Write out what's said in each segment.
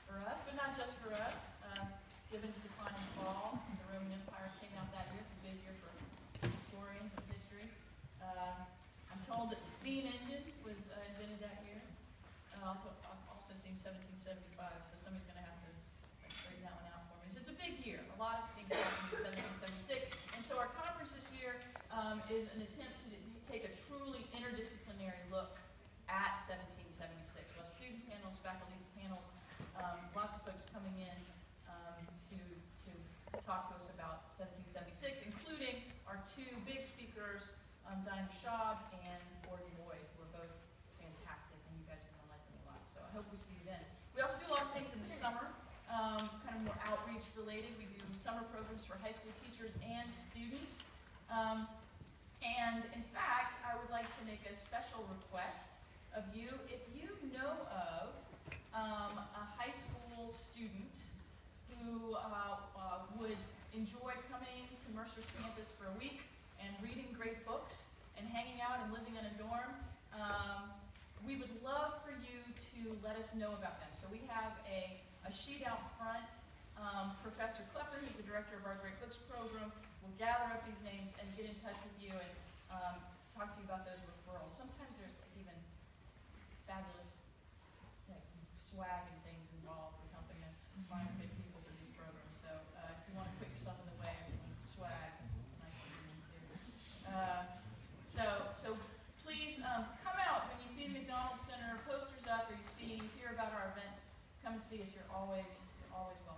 for us, but not just for us. Given to decline in the fall, the Roman Empire came out that year. It's a big year for historians of history. I'm told that the steam engine was invented that year. I've also seen 1775, so somebody's going to have to straighten that one out for me. So it's a big year. A lot of things happened in 1776. And so our conference this year is an attempt to take a truly interdisciplinary look at 1776. We'll have student panels, faculty panels, lots of folks coming in to talk to us about 1776, including our two big speakers, Diana Schaub and Gordon Boyd, who are both fantastic, and you guys are going to like them a lot. So I hope we see you then. We also do a lot of things in the summer, kind of more outreach related. We do summer programs for high school teachers and students. And in fact, I would like to make a special request of you. If you know of a high school student who would enjoy coming to Mercer's campus for a week and reading great books and hanging out and living in a dorm, we would love for you to let us know about them. So we have a sheet out front. Professor Klepper, who's the director of our Great Books program, will gather up these names and get in touch with you and talk to you about those referrals. Sometimes there's even fabulous swag and things involved with helping us find good people for these programs. So if you want to put yourself in the way of some swag, that's a nice thing to do too. So please come out when you see the McDonald's Center posters up, or hear about our events. Come and see us. You're always welcome.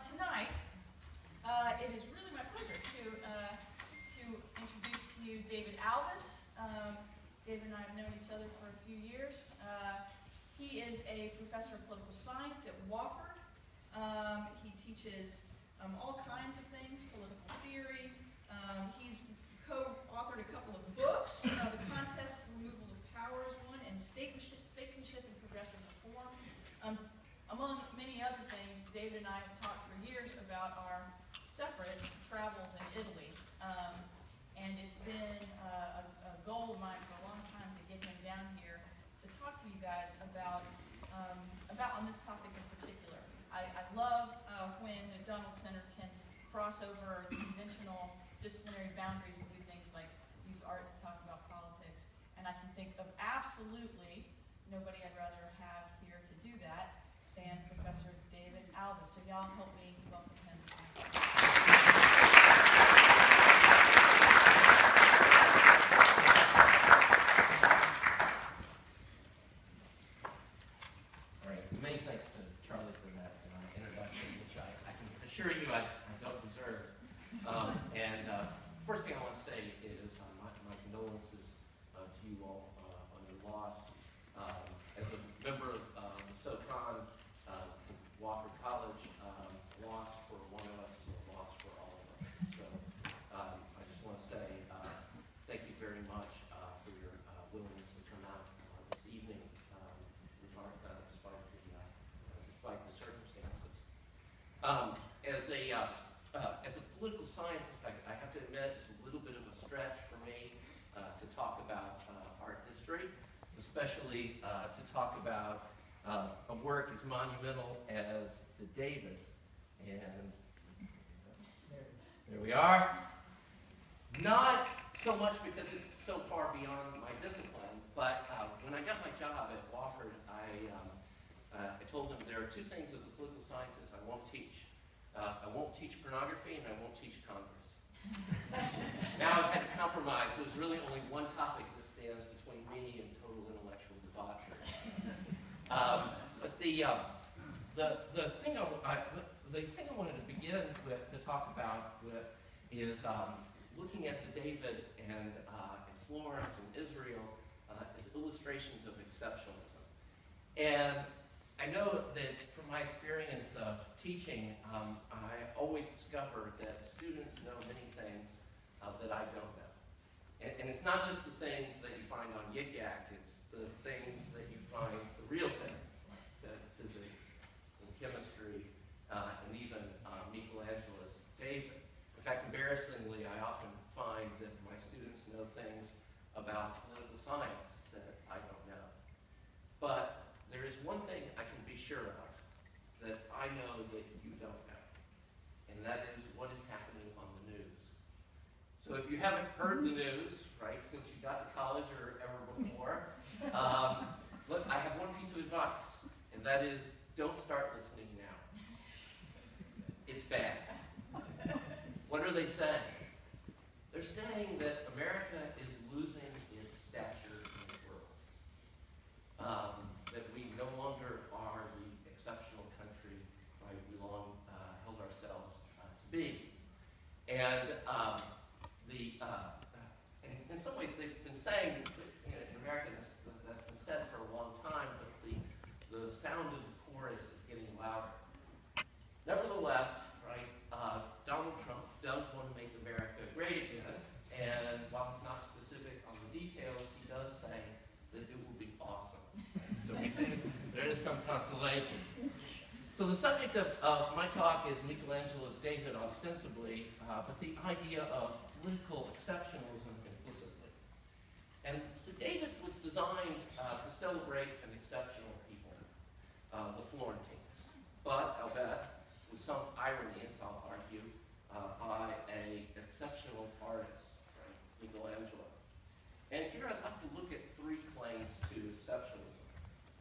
Tonight, it is really my pleasure to introduce to you David Alvis. David and I have known each other for a few years. He is a professor of political science at Wofford. He teaches all kinds of things, political theory. He's co-authored a couple of books. The Contest for Removal of Power is one, and Statesmanship and Progressive Reform. Among many other things, David and I have talked for years about our separate travels in Italy. And it's been a goal of mine for a long time to get him down here to talk to you guys about on this topic in particular. I love when the Donald Center can cross over the conventional disciplinary boundaries and do things like use art to talk about politics. And I can think of absolutely nobody I'd rather have here to do that than Professor David Alvis. So y'all help me welcome him. All right, many thanks to Charlie for that introduction, which I can assure you I don't deserve. First thing I want to say is my condolences to you all on your loss. As a member of the SoCon, Wofford College, loss for one of us is a loss for all of us. So I just want to say thank you very much for your willingness to come out this evening, despite the circumstances. As a political scientist, I have to admit it's a little bit of a stretch for me to talk about art history, especially to talk about a work as monumental as the David. And there we are. Not so much because it's so far beyond my discipline, but when I got my job at Wofford, I told them there are two things as a political scientist I won't teach. I won't teach pornography and I won't teach Congress. Now I've had to compromise. There's really only one topic that stands between me and total intellectual debauchery. But the thing I wanted to begin with to talk about is looking at the David and Florence and Israel as illustrations of exceptionalism. And I know that from my experience of teaching, I always discover that students know many things that I don't know. And it's not just the things that you find on Yik Yak, it's the things that you find, the real things, like physics and chemistry, and even Michelangelo's David. In fact, embarrassingly, I often find that my students know things about political science that I don't know. But there is So if you haven't heard the news, right, since you got to college or ever before, look, I have one piece of advice, and that is don't start listening now. It's bad. What are they saying? They're saying that America is losing its stature in the world. That we no longer are the exceptional country, right, we long held ourselves to be. And in some ways they've been saying, in America that's been said for a long time, but the sound of the chorus is getting louder. Nevertheless, right, Donald Trump does want to make America great again, and while he's not specific on the details, he does say that it will be awesome. So we think there is some consolation. So the subject of my talk is Michelangelo's David, ostensibly, but the idea of political exceptionalism implicitly. And the David was designed to celebrate an exceptional people, the Florentines. But, I'll bet, with some irony, as I'll argue, by an exceptional artist, right, Michelangelo. And here I'd like to look at three claims to exceptionalism.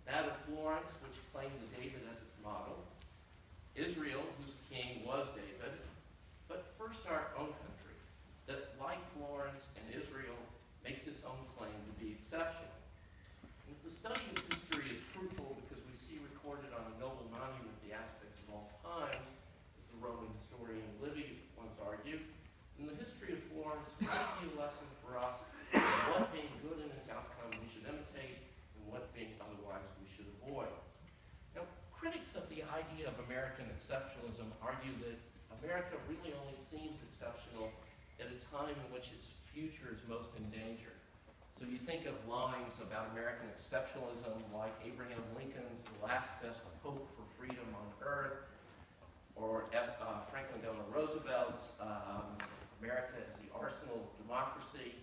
That of Florence, which claimed the David as its model. Israel, whose king was David. But first our own country, that like Florence and Israel, makes its own claim to be exceptional. And if the study of history is fruitful because we see recorded on a noble monument the aspects of all times, as the Roman historian Livy once argued, then the history of Florence may be a lesson for us in what being good in its outcome we should imitate and what being otherwise we should avoid. Now, critics of the idea of American exceptionalism argue that America really only seems exceptional at a time in which its future is most in danger. So you think of lines about American exceptionalism like Abraham Lincoln's "The last best hope for freedom on earth," or Franklin Delano Roosevelt's America as the arsenal of democracy,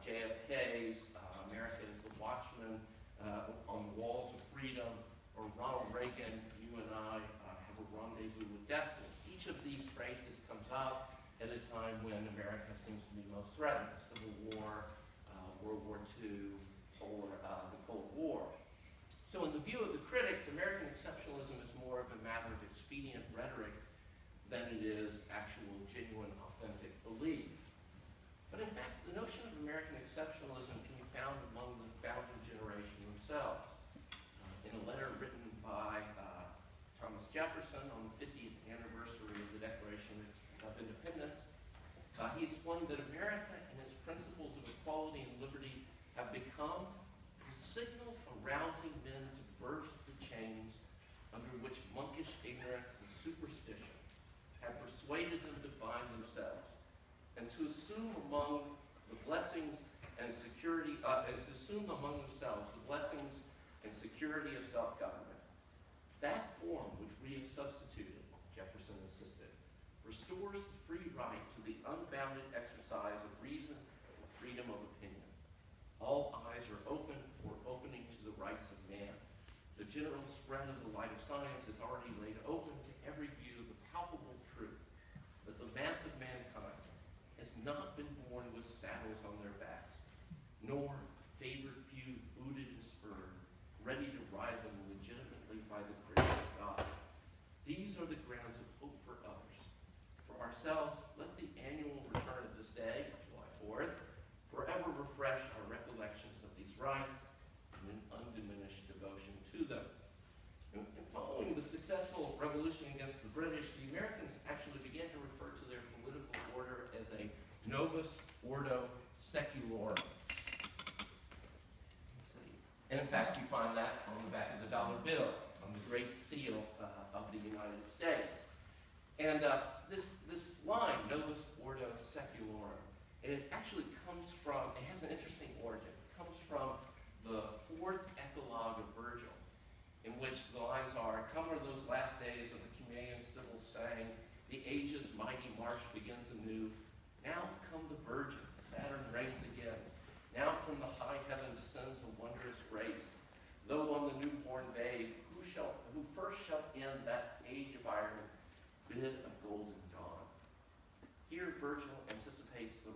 JFK's America as the watchman on the walls of freedom, or Ronald Reagan, "You and I have a rendezvous with destiny." Each of these phrases comes up at a time when America seems to be most threatened: Civil War, World War II, or the Cold War. So in the view of the critics, American exceptionalism is more of a matter of expedient rhetoric than it is actual, genuine, authentic belief. But in fact, the notion of American exceptionalism can be found among the founding generation themselves. In a letter written by Thomas Jefferson on the 50th anniversary of the Declaration of Independence, he explained that America and its principles of equality and liberty have become the signal for rousing men to burst the chains under which monkish ignorance and superstition have persuaded them to bind themselves, and to assume among the blessings and security, and to assume among themselves the blessings and security of self-government. That form which we have substituted, Jefferson insisted, restores the free right to the unbounded exercise of reason and freedom of opinion. All eyes are open or opening to the rights of man. The general spread of the light of science has already laid open to every view the palpable truth that the mass of mankind has not been born with saddles on their backs, nor a favored few booted and spurred, ready to ride them legitimately by the grace of God. These are the grounds of hope for others. For ourselves, let the annual return of this day, July 4th, forever refresh our recollections of these rights and an undiminished devotion to them. And following the successful revolution against the British, the Americans actually began to refer to their political order as a novus ordo secularum. And in fact, you find that on the back of the dollar bill, on the Great Seal of the United States. And this line, novus ordo secularum, it actually comes from, it has an interesting origin. It comes from the fourth Eclogue of Virgil, in which the lines are, "Come are those last days of the Cumaean Sibyl saying, the age's mighty march begins anew. Now come the virgins, Saturn reigns again. Now from the high heaven descends a wondrous grace. Though on the newborn babe, who first shall end that age of iron, bid a golden dawn." Here Virgil anticipates the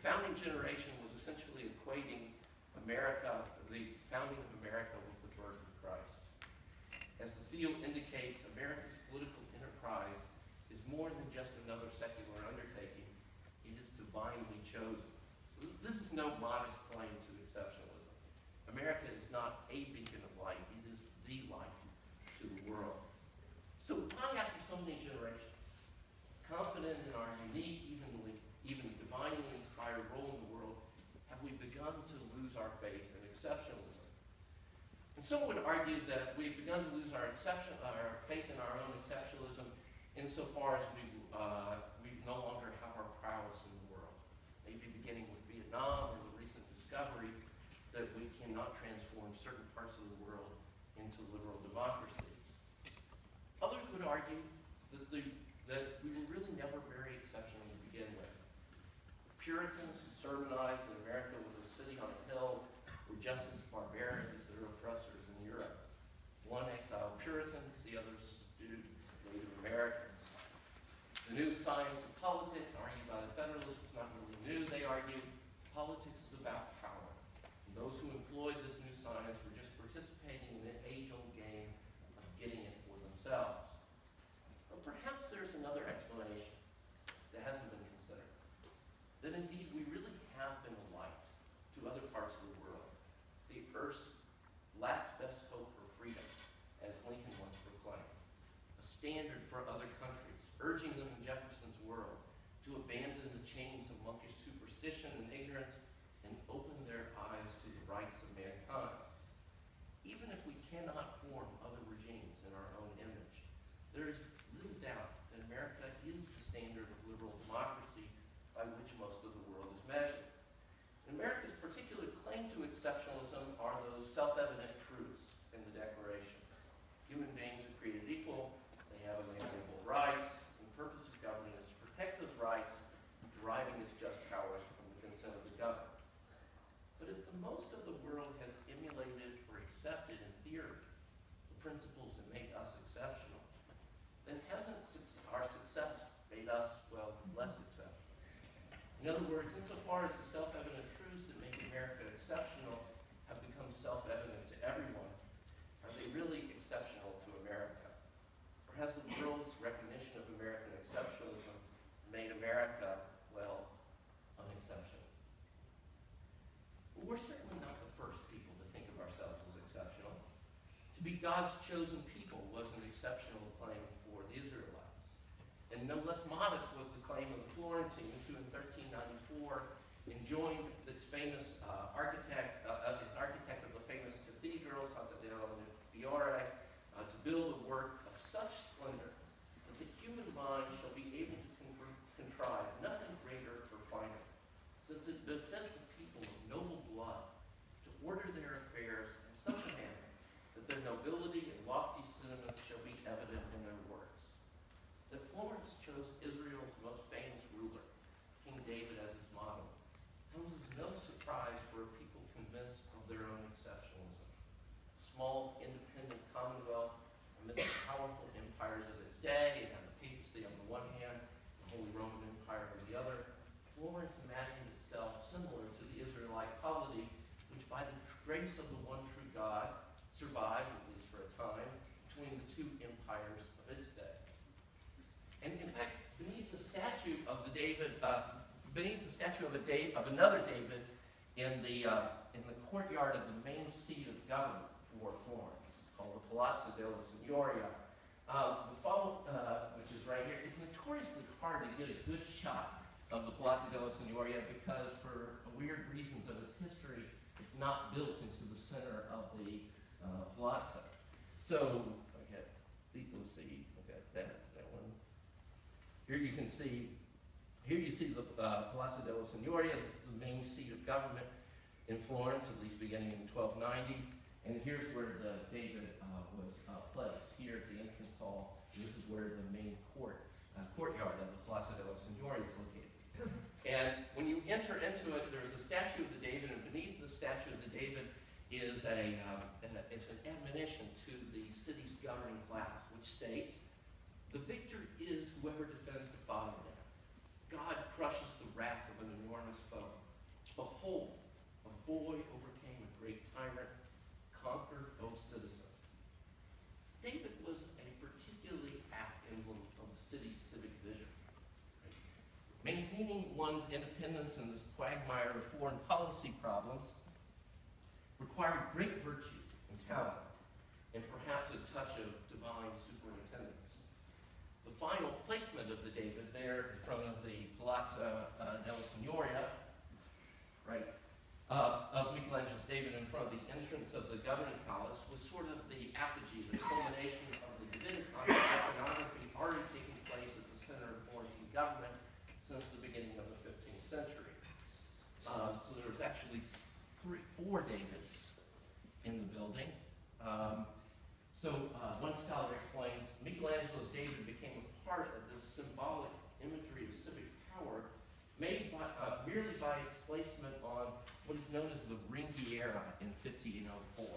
founding generation was essentially equating America, the founding of America, with the birth of Christ. As the seal indicates, America's political enterprise is more than just another secular undertaking. It is divinely chosen. So this is no modest claim to exceptionalism. America is not a beacon of light. It is the light to the world. So why, after so many generations, confident in our unique, even divinely inspired role in the world, have we begun to lose our faith in exceptionalism? And some would argue that we've begun to lose our faith in our own exceptionalism insofar as we no longer have our prowess in the world. Maybe beginning with Vietnam or the recent discovery that we cannot transform certain parts of the world into liberal democracies. Others would argue that we were really never very exceptional to begin with. Puritans who sermonized that America was a city on a hill were just as barbaric as their oppressors in Europe. One exiled Puritans, the other subdued Native Americans. The new science of politics, argued by the Federalists, was not really new. They argued politics is about power. And those who employed this new science were just participating in an age-old game of getting it for themselves. But perhaps there's another explanation that hasn't been considered. That indeed we really have been a light to other parts of the world. The Earth's last best hope for freedom, as Lincoln once proclaimed. A standard for other countries, urging them in Jefferson's world to abandon the chains of monkish superstition and ignorance and open their eyes to the rights of mankind. Even if we cannot form other regimes in our own image, there is little doubt that America is the standard of liberal democracy by which most of the world is measured. And America's particular claim to exceptionalism are those self-evident truths in the Declaration. Human beings are created equal, they have unalienable rights, and the purpose of government is to protect those rights, deriving its just powers from the consent of the governed. But if the most of the world has emulated or accepted in theory the principles that make us exceptional, then hasn't our success made us, well, less exceptional? In other words, insofar as the self-evident truths that make America exceptional have become self-evident to everyone, are they really exceptional to America? Or has the world's recognition of American exceptionalism made America, well, unexceptional? Well, we're certainly not the first people to think of ourselves as exceptional. To be God's chosen people was an exceptional claim for the Israelites. And no less modest was the claim of the Florentines, who in 1394 enjoined its famous architect of the famous cathedral, Santa della Fiore, to build a work of such splendor that the human mind shall be able to contrive nothing greater or finer, since it befits a people of noble blood to order their affairs in such a manner that their nobility and lofty sentiments shall be evident in their works. That Florence chose Israel's most famous ruler, King David, as his model comes as no surprise for a people convinced of their own exceptionalism. A small, independent commonwealth amidst the powerful empires of its day, it had the papacy on the one hand, the Holy Roman Empire on the other. Florence imagined itself similar to the Israelite polity, which by the grace of the one true God survived, at least for a time, between the two empires of its day. And in fact, beneath the statue of another David in the courtyard of the main seat of government for Florence, called the Palazzo della Signoria, which is right here. It's notoriously hard to get a good shot of the Palazzo della Signoria because, for weird reasons of its history, it's not built into the center of the palazzo. So, let's see, that one. Here you see the Palazzo della Signoria. This is the main seat of government in Florence, at least beginning in 1290. And here's where David was placed, here at the entrance hall. And this is where the main courtyard of the Palazzo della Signoria is located. And when you enter into it, there's a statue of the David, and beneath the statue of the David is it's an admonition to the city's governing class, which states, "The victor is whoever defends the fatherland. God crushes the wrath of an enormous foe. boy overcame a great tyrant, conquered both citizens. David was a particularly apt emblem of the city's civic vision. Maintaining one's independence in this quagmire of foreign policy problems required great virtue and talent, and perhaps a touch of divine superintendence. The final placement of the David there in front of the Palazzo della Signoria, right, of Michelangelo's David in front of the entrance of the governing palace was sort of the apogee, the culmination of the Davidic iconography already taking place at the center of Florentine government since the beginning of the 15th century. So there was actually four Davids in the building. One scholar explains, Michelangelo's David became a part of this symbolic imagery of civic power made by, merely by its placement on what is known as the Ringhiera in 1504.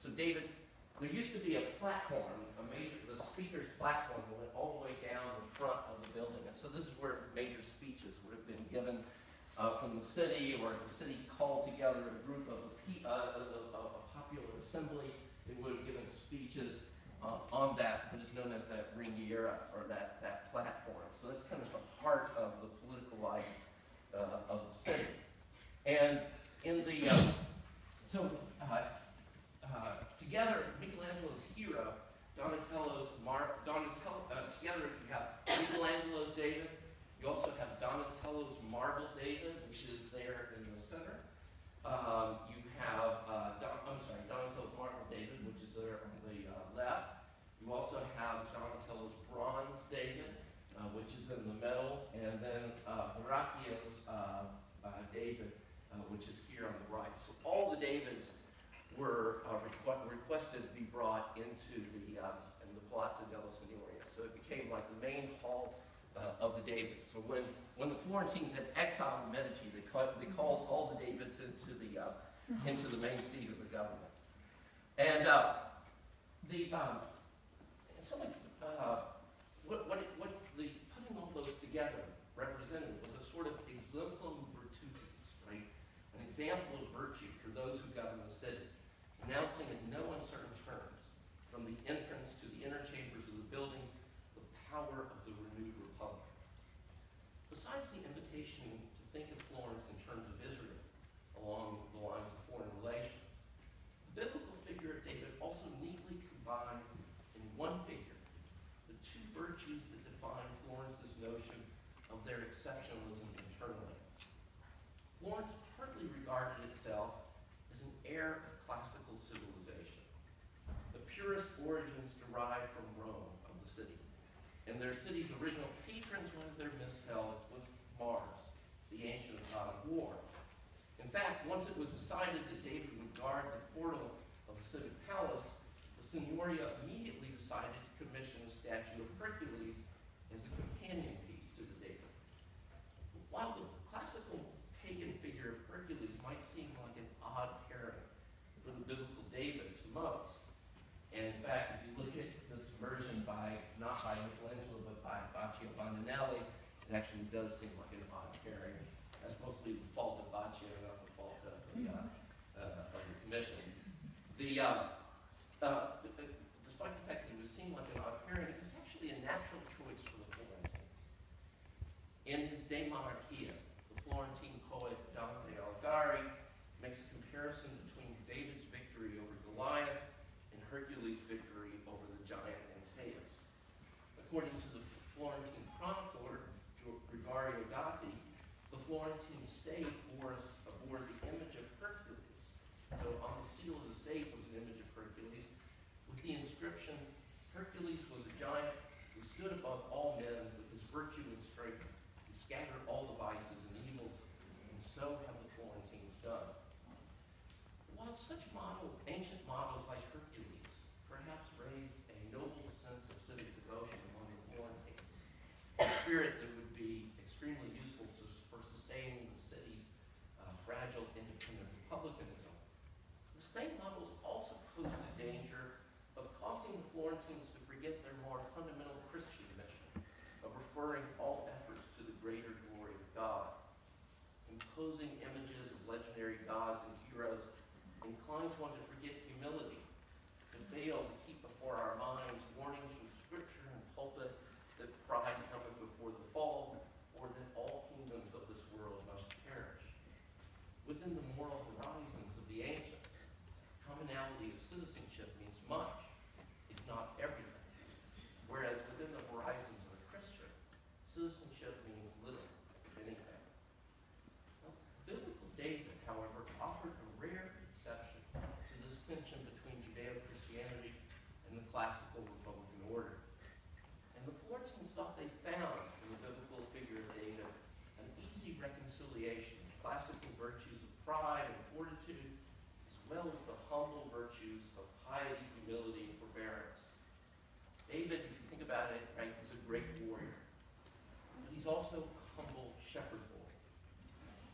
So David, there used to be a platform, the speaker's platform went all the way down the front of the building. And so this is where major speeches would have been given from the city, or the city called together a group of a popular assembly. They would have given speeches on that, what is known as that Ringhiera, or that platform. So that's kind of the heart of the political life of the city. And in the, together, Michelangelo's hero, together you have Michelangelo's David, you also have Donatello's Marble David, which is there in the center. You have, Donatello's Marble David, which is there on the left. You also have Donatello's Bronze David, which is in the middle, and then Verrocchio's David, which is here on the right. So all the Davids were requested to be brought into the Palazzo della Signoria. So it became like the main hall of the Davids. So when the Florentines had exiled the Medici, they called all the Davids into the main seat of the government. And putting all those together represented was a sort of exemplum virtutis, right? An example of virtue for those who govern the city, announcing in no uncertain terms, from the entrance to the inner chambers of the building, the power of the renewed republic. Besides the invitation to think of Florence in terms of Israel, along the lines of foreign relations, the biblical figure of David also neatly combined in one figure the two virtues that define Florence's notion of their exceptionalism internally. Florence partly regarded itself as an heir of classical civilization. The purest origins derived from Rome of the city, and their city's original patrons, one of their misspelled, was Mars, the ancient god of war. In fact, once it was decided that David would guard the portal of the civic palace, the Signoria immediately decided to commission a statue of Hercules as a companion piece to the David. While the classical pagan figure of Hercules might seem like an odd pairing for the biblical David to most, and in fact, if you look at this version not by Michelangelo, but by Baccio Bandinelli, it actually does seem like an odd pairing. That's mostly the fault of Baccio, not the fault of the commission. Despite the fact that it would seem like an odd pairing, it was actually a natural choice for the Florentines. In his De Monarchia, the Florentine poet Dante Alighieri makes a comparison between David's victory over Goliath and Hercules' victory over the giant Antaeus. According to the Florentine chronicler Gregorio Gatti, the Florentine state bore the image of Hercules. So on the seal of the state was an image of Hercules with the inscription, Hercules was a giant who stood above all men with his virtue and strength. He scattered all the vices and evils, and so have the Florentines done. While such ancient models like Hercules perhaps raised a noble sense of civic devotion among the Florentines, a spirit that would be extremely useful for sustaining the city's fragile independent republicanism, the same models also posed the danger of causing the Florentines to forget their more fundamental Christian mission of referring all efforts to the greater glory of God. Imposing images of legendary gods and heroes, inclines one to forget humility, to fail to keep before our minds warnings from Scripture and pulpit that pride cometh before the fall, or that all kingdoms of this world must perish. Within the moral horizons of the ancients, commonality of citizenship means much, if not everything, whereas within the horizons of a Christian, citizenship means little, if anything. Now, biblical David, however, offered a rare exception to this tension between Judeo-Christianity and the classical Republican order. And the Florentines thought they found in the biblical figure of David an easy reconciliation of classical virtues of pride and fortitude, as well as the humble virtues of piety, humility, and forbearance. David, if you think about it, right, is a great warrior, but he's also a humble shepherd boy.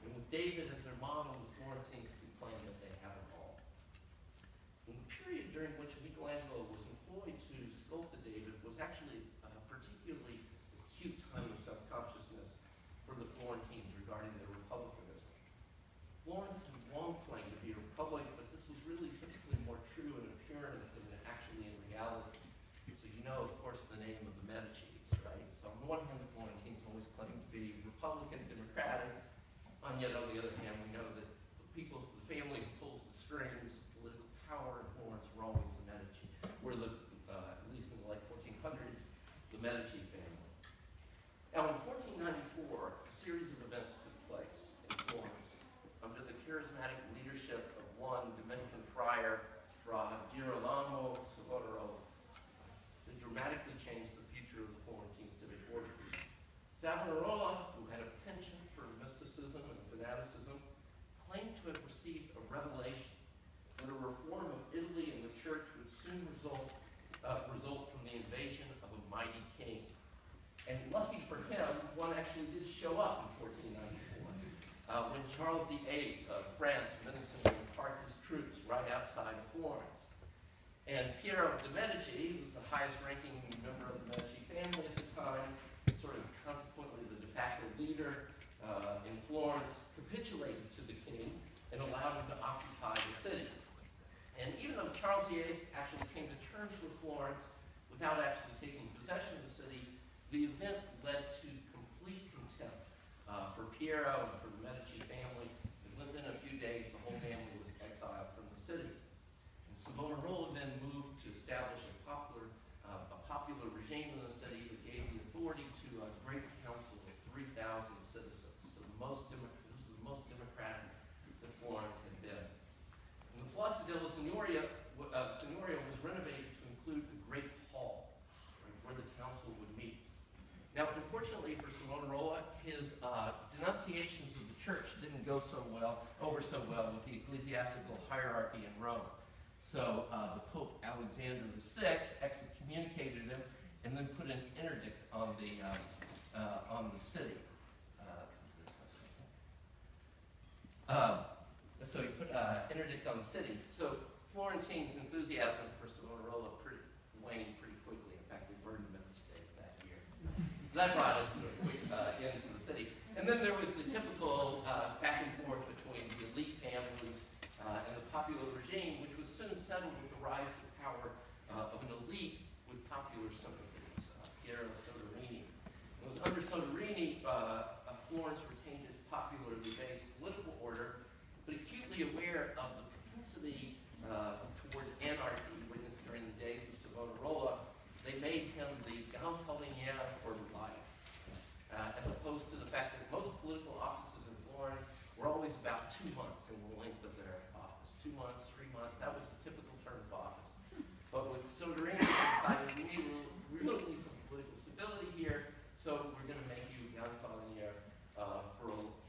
And with David as their model, the Florentines could claim that they have it all. And the period during which Michelangelo was employed to sculpt the David was actually a particularly acute time of self-consciousness for the Florentines regarding their republicanism. Florence had long claimed to be a republic, but this was really typically more true in appearance than actually in reality. So you know, of course, the name of the Medicis, right? So on the one hand, the Florentines always claimed to be Republican, democratic. On yet on the other hand, we know that the people, the family who pulls the strings, political power in Florence were always the Medici. Were the, at least in the late 1400s, the Medici family. Now in 1494, a series of events took place in Florence under the charismatic leadership of one Dominican friar, Fra Girolamo Savonarola, that dramatically changed the future of the Florentine civic order. Savonarola, who had a penchant for mysticism and fanaticism, claimed to have received a revelation that a reform of Italy and the church would soon result from the invasion of a mighty king. And lucky for him, one actually did show up in 1494, when Charles VIII of France menacingly parked his troops right outside of Florence. And Piero de' Medici, who was the highest-ranking member of the Medici family at the time, sort of consequently the de facto leader in Florence, capitulated to the king and allowed him to occupy the city. And even though Charles VIII actually came to terms with Florence without actually taking possession of the city, the event led to complete contempt for Piero and for the Medici family. And within a few days, the whole family was exiled from the city. And Savonarola then moved to establish a popular regime in the city that gave the authority to a great council of 3,000 citizens. So this is the most democratic that Florence had been. And the Palazzo della Signoria was renovated to include a great hall, right, where the council would meet. Now, unfortunately for Savonarola, his denunciations of the church didn't go over so well with the ecclesiastical hierarchy in Rome. So the Pope Alexander VI excommunicated him and then put an interdict on the city. So he put an interdict on the city. So Florentine's enthusiasm for Savonarola waned pretty quickly. In fact, they burned him at the stake that year. So that brought us to a quick end to the city. And then there was the typical back and forth between the elite families and the popular regime, which was soon settled with the rise to power of an elite with popular sympathies, Piero Soderini. It was under Soderini, Florence retained its popularly based political order, but acutely aware of the propensity towards anarchy witnessed during the days of Savonarola, they made him the Gonfaloniere for life, as opposed to the fact that most political offices in Florence were always about 2 months in the length of their office. 2 months, 3 months, that was the typical term of office. But with Soderini, they decided we really need some political stability here, so we're going to make you Gonfaloniere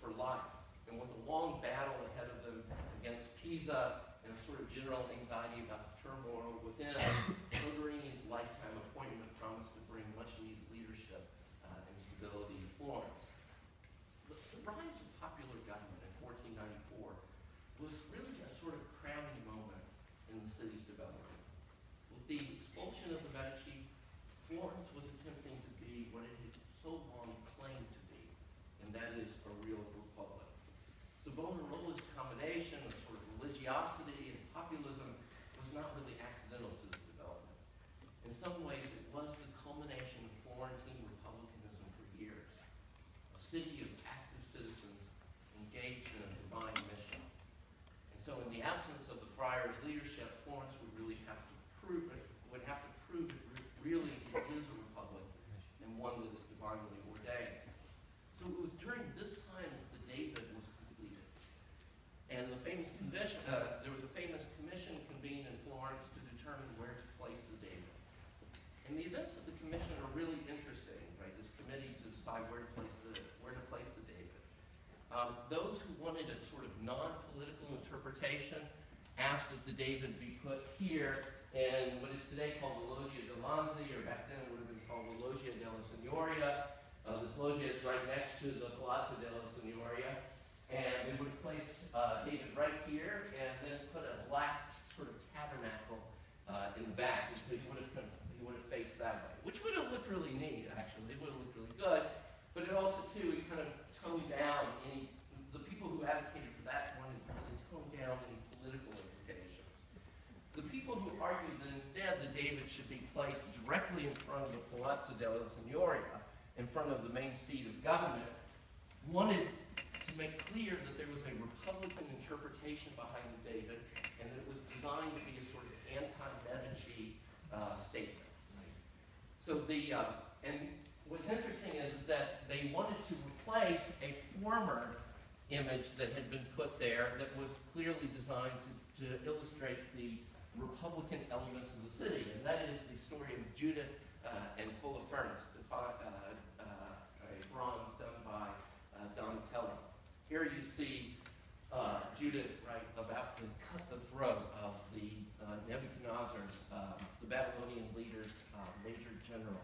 for life. And with a long battle ahead of them against Pisa and a sort of general anxiety about the turmoil within, Soderini's lifetime appointment promised to bring much-needed leadership and stability to Florence. The rise of popular government in 1494 was really a sort of crowning moment in the city's development. With the expulsion of the Medici, Florence was attempting to be what it had so long claimed to be, and that is a real republic. Savonarola's combination of sort of some ways, it was the culmination of Florentine republicanism for years. A city of active citizens engaged in a divine mission. And so in the absence of the friars' leadership, Florence would really have to prove it, really it is a republic and one that is divinely ordained. So it was during this time that the David was completed. And the famous commission, there was a famous commission convened in Florence to determine where to place the David. And the events of the commission are really interesting, right? This committee to decide where to place the David. Those who wanted a sort of non-political interpretation asked that the David be put here in what is today called the Loggia de Lanzi, or back then it would have been called the Loggia della Signoria. This loggia is right next to the Palazzo della Signoria. And they would place David right here and then put a black sort of tabernacle in the back. And so he would have faced that way, which would have looked really neat, actually. It would have looked really good. But it also, too, it kind of toned down the people who advocated for that wanted to really tone down any political implications. The people who argued that instead the David should be placed directly in front of the Palazzo della Signoria, in front of the main seat of government, wanted to make clear that there was a Republican interpretation behind the David, and that it was designed to be a sort of anti-Medici statement. Right? So and what's interesting is that they wanted to replace a former image that had been put there that was clearly designed to illustrate the Republican elements of the city, and that is the story of Judith and Holofernes, a bronze done by Donatello. Here you see Judith, right, about to cut the throat of the Nebuchadnezzar's, the Babylonian leader's major general.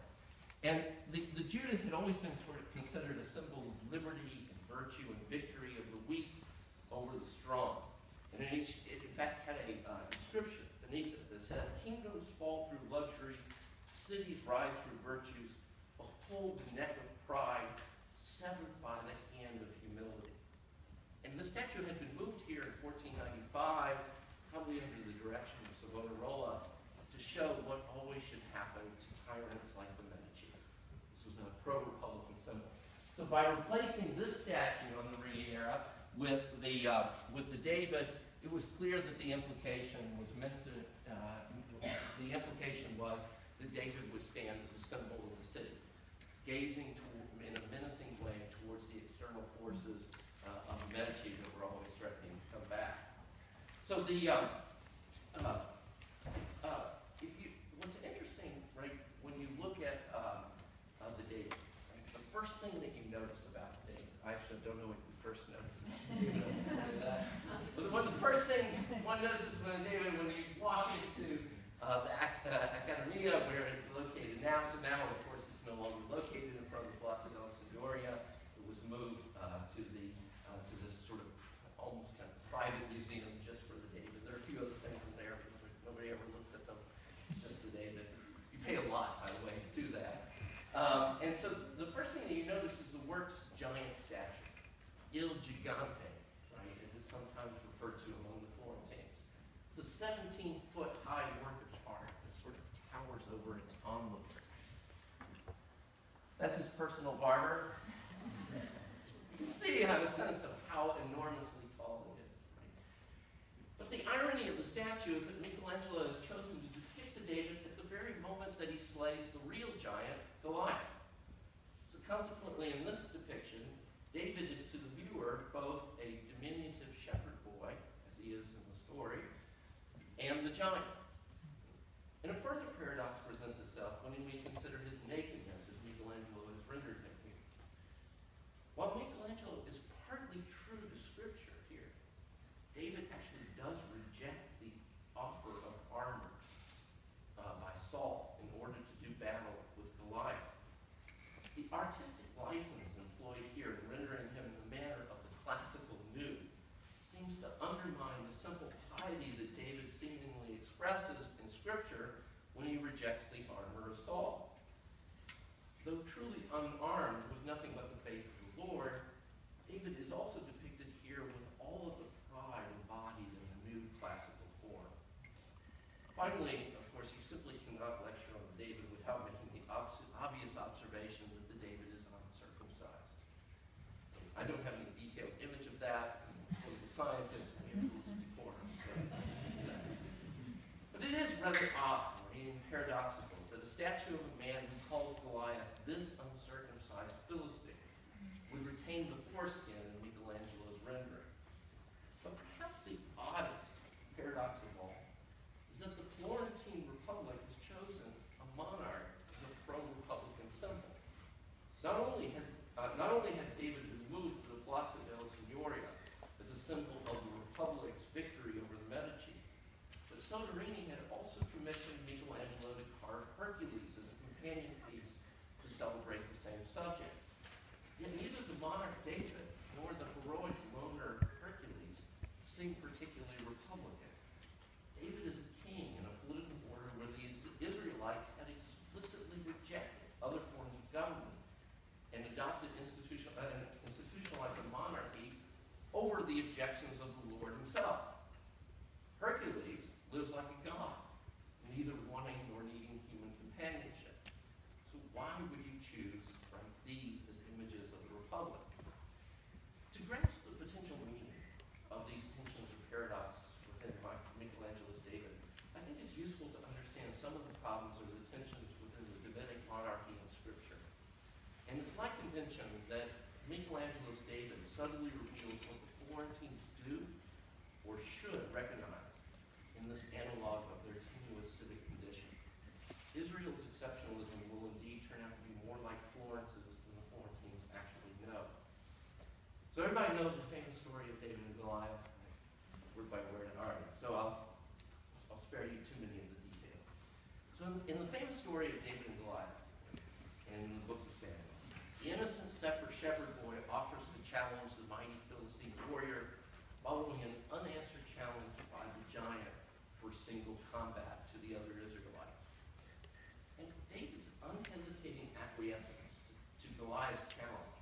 And the Judith had always been sort of considered a symbol of liberty and virtue and victory of the weak over the strong. And it in fact had a inscription beneath it that said, "Kingdoms fall through luxury, cities rise through virtues, behold the neck of pride, severed by the hand of humility." And the statue had been moved here in 1495, probably under the direction of Savonarola, to show what always should happen to tyrants like the Medici. This was a pro-Republican symbol. So by replacing this statue on the Riviera with the David, it was clear that the implication was that David would stand as a symbol of the city, gazing in a menacing way towards the external forces of the Medici that were always threatening to come back. So what's interesting, right, when you look at the David, right, the first thing that you notice about the David, I actually don't know what you first noticed about the David. But one of the first things one notices about the David when you walk into the Accademia, where it's located now. So now, of course, it's no longer located in front of the Palazzo della Signoria. It was moved to this sort of almost kind of private museum just for the David. There are a few other things in there, but nobody ever looks at them. It's just the David. You pay a lot, by the way, to do that. And so the first thing that you notice is the work's giant statue, Il Gigante, right, as it's sometimes referred to among the Florentines. It's a 17-foot high work of art that sort of towers over its onlooker. That's his personal barber. You can see, I have a sense of how enormously tall it is. Right? But the irony of the statue is that Michelangelo has chosen to depict the David at the very moment that he slays the real giant, Goliath. So consequently, in this depiction, David is to the viewer both a diminutive shepherd boy, as he is in the story, and the giant. And a further paradox presents itself when we consider his nakedness, as Michelangelo has rendered him here. While Michelangelo is partly true to Scripture here, David actually does reject the offer of armor by Saul in order to do battle with Goliath. The artistic license employed here in rendering him in the manner of the classical nude seems to undermine the simple piety that David seemingly expresses in Scripture when he rejects the armor of Saul. Though truly unarmed with nothing but the faith of the Lord, David is also depicted here with all of the pride embodied in the nude classical form. Finally, of course, you simply cannot lecture on the David I don't have any detailed image of that. Political scientists, we have rules of decorum. So. But it is rather odd, or even paradoxical, that a statue of a man who calls Goliath this uncircumcised Philistine would retain the foreskin in Michelangelo's rendering. But perhaps the oddest paradox of all is that the Florentine Republic has chosen a monarch as a pro-republican symbol. Not only had David removed the Plaza della Signoria as a symbol of the Republic's victory over the Medici, but Soderini had also commissioned Michelangelo to carve Hercules as a companion piece to celebrate the same subject. Yet neither the monarch David nor the heroic loner Hercules seemed particularly republican. David is a king in a political order where the Israelites had explicitly rejected other forms of government and adopted institutionalized a monarchy over the objections of the Lord himself. Hercules lives like a god, neither wanting nor needing human companionship. So why would you choose these as images of the Republic? To grasp the potential meaning of these tensions or paradoxes within Michelangelo's David, I think it's useful to understand some of the problems or the tensions within the Davidic monarchy in Scripture. And it's my contention that Michelangelo's David subtly reveals what the Florentines do or should recognize in this analog of their tenuous civic condition. Israel's exceptionalism will indeed turn out to be more like Florence's than the Florentines actually know. So everybody knows the famous story of David and Goliath, word by word. All right, so I'll spare you too many of the details. So in the famous story of David and Goliath, in the books of Samuel, the innocent shepherd boy offers to challenge the mighty Philistine warrior, following an unanswered challenge by the giant for single combat to the other Israelites. And David's unhesitating acquiescence to Goliath's challenge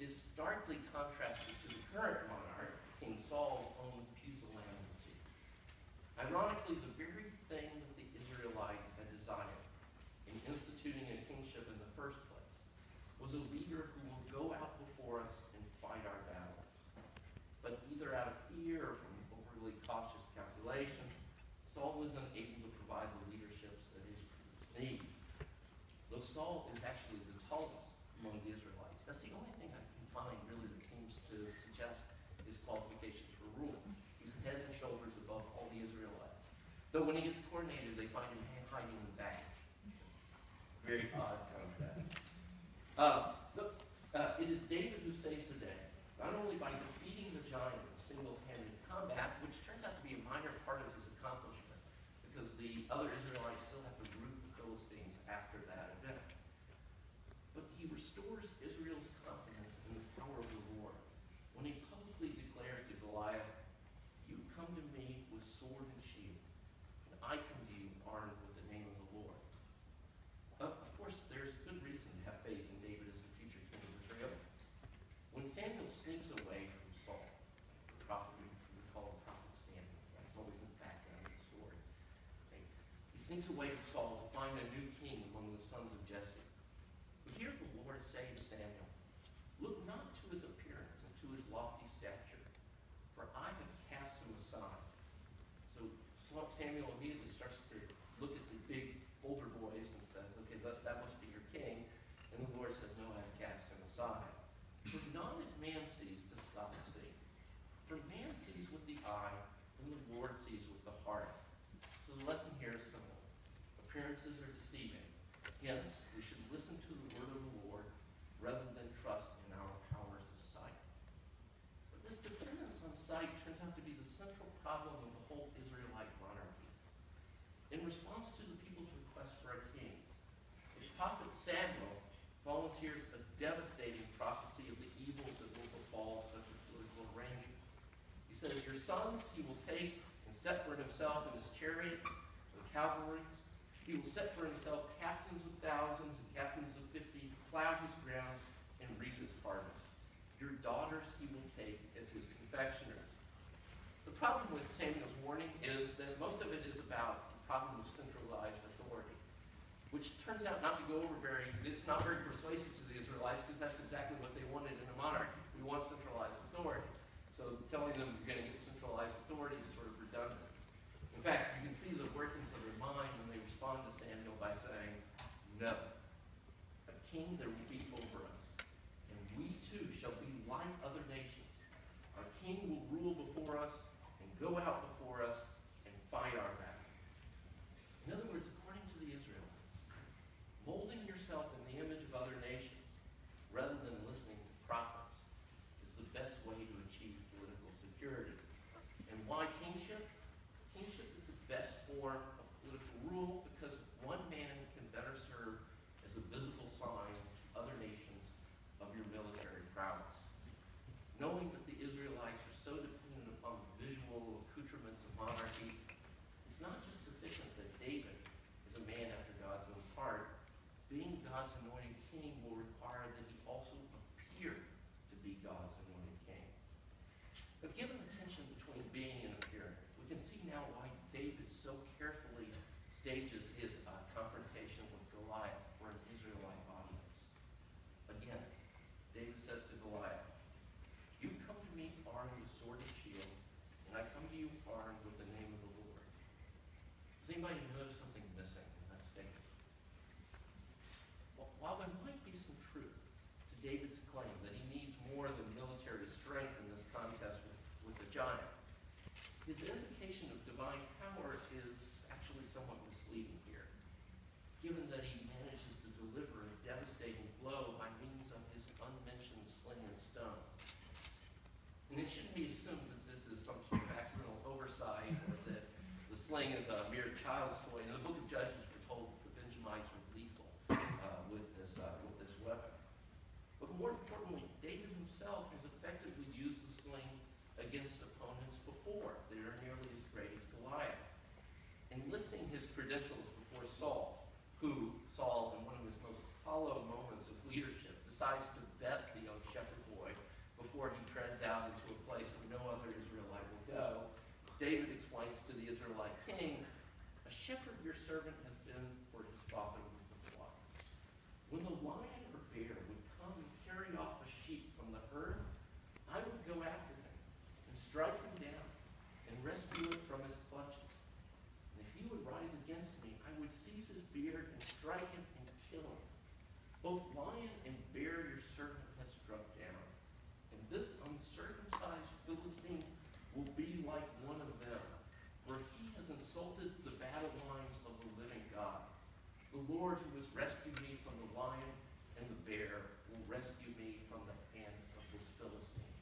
is starkly contrasted to the current monarch, King Saul's own pusillanimity. Ironically, the very thing that the Israelites had desired in instituting a kingship in the first place was a leader who will go out before us and fight our battles. But either out of fear or from overly cautious calculations, Saul is unable to provide the leaderships that his troops need. Though Saul is actually the tallest among the Israelites, that's the only thing I can find really that seems to suggest his qualifications for rule. He's head and shoulders above all the Israelites. Though when he gets coordinated, they find him hiding in the back. Very odd contrast. It is David who saves the day, not only by defeating the giant in single-handed combat, which turns out to be a minor part of his accomplishment, because the other Israelites still have to root the Philistines after that event. But he restores Israel's confidence in the power of the Lord when he publicly declared to Goliath, "You come to me with sword and shield, and I come to you armed with the name of the Lord." Of course, there's good reason to have faith in David as the future king of Israel. When Samuel sneaks away from Saul, the prophet we call the prophet Samuel, right? He's always in the background of the story. Right? He sneaks away from Saul to find a new king among the sons of Jesse. But here the Lord say to Samuel, "Look not to his appearance and to his lofty stature, for I have cast him aside." So Samuel immediately starts to look at the big older boys and says, "Okay, that must be your king." And the Lord says, "No, I have cast him aside. For not as man sees does God see. For man sees with the eye, and the Lord sees with the heart." So the lesson here is simple. Appearances are deceiving. Hence, we should listen to the word of the Lord rather than trust in our powers of sight. But this dependence on sight turns out to be the central problem of the whole Israelite monarchy. In response to the people's request for a king, the prophet Samuel volunteers a devastating prophecy of the evils that will befall such a political arrangement. He says, "Your sons he will take and set for himself in his chariots and cavalries. He will set for himself captains of thousands and captains of 50, plow his ground and reap his harvest. Your daughters he will take as his confectioners." The problem with Samuel's warning is that most of it is about the problem of centralized authority, which turns out not to go over it's not very persuasive to the Israelites, because that's exactly what they wanted in a monarchy. We want No. A king there will be over us, and we too shall be like other nations. Our king will rule before us and go out before us and fight our battle. In other words, according to the Israelites, molding yourself in the image of other nations rather than listening to prophets is the best way to achieve political security. And why kingship? Kingship is the best form of political rule because one man can better serve as a visible sign to other nations of your military prowess. Knowing that the Israelites are so dependent upon the visual accoutrements of monarchy, it's not just sufficient that David is a man after God's own heart. Being God's anointed king will require that he also appear to be God's anointed king. But given the tension between being and appearing, we can see now why David so carefully stages his confrontation with Goliath for an Israelite audience. Again, David says to Goliath, "You come to me armed with sword and shield, and I come to you armed with the name of the Lord." Does anybody notice something missing in that statement? Well, while there might be some truth to David's claim that he needs more than military strength in this contest with the giant, his indication of divine power is actually somewhat misleading here, given that he manages to deliver a devastating blow by means of his unmentioned sling and stone. And it shouldn't be assumed that this is some sort of accidental oversight or that the sling is a mere child's toy. In the book of Judges, we're told that the Benjamites were lethal with this weapon. But more importantly, David himself has effectively used the sling against opponents before. They are nearly as great as Goliath. In listing his credentials before Saul, who, Saul, in one of his most hollow moments of leadership, decides to vet the young shepherd boy before he treads out into a place where no other Israelite will go, David explains to the Israelite king, "A shepherd your servant has been for his father with the flock. When the lion or bear would come and carry off a sheep from the herd, I would go after him and strike him down and rescue it from his clutches. And if he would rise against me, I would seize his beard and strike him and kill him. Both lion and bear your servant has struck down, and this uncircumcised Philistine will be like one of them, for he has insulted the battle lines of the living God. The Lord who has rescued me from the lion and the bear will rescue me from the hand of this Philistine."